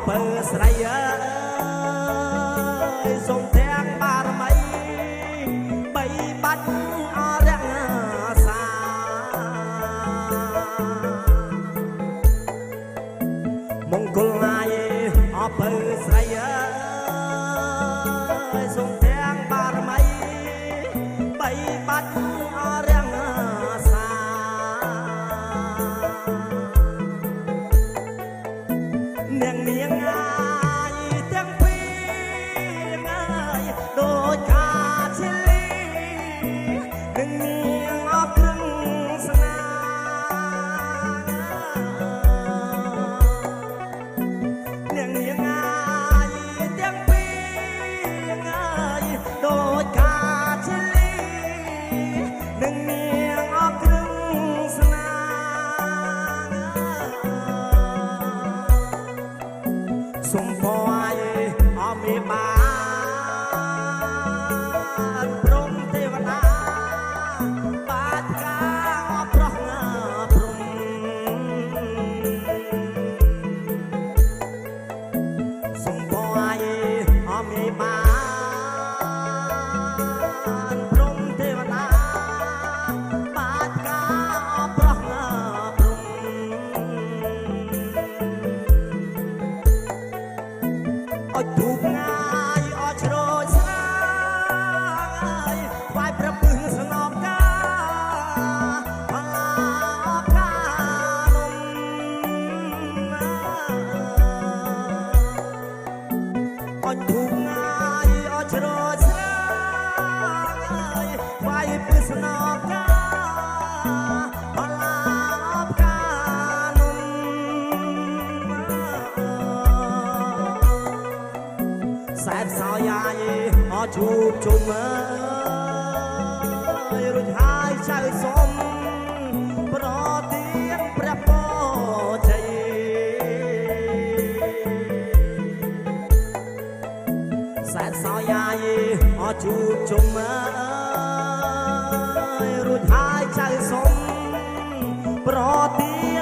បើស្រីអើយសូមទាំងបារមីបីបាច់អរក្សាមង្គលណាយអបើស្រីអើយសូមទាំងបារមីបីបាច់អរក្សានាងនាងទាំងពីរដូចខាជាលីនឹងនាងអរគ្រឿងស្នានាងនាងទាំងពីរដូចខាជាលីនឹងនាងអរគ្រឿងស្នាសុំពរឲ្យអមេបានព្រមទេវតាបាតកាអប្រោះព្រំសុំពរឲ្យអមេបានព្រមទេវតាបាតកាអប្រោះព្រំអត់ធូបងាយអត់ជ្រោយស្រាយថ្វាយព្រះពឹសស្ងប់កាផលាអបកានំអត់ធូបងាយអត់ជ្រោយស្រាយថ្វាយពឹសស្ងប់កាផលាអបកានំសែនសោយាយអត់ជួបជុំអើយរួចហើយចៅសុំប្រទានព្រះពរជ័យសែនសោយាយអត់ជួបជុំអើយរួចហើយចៅសុំ ប្រទី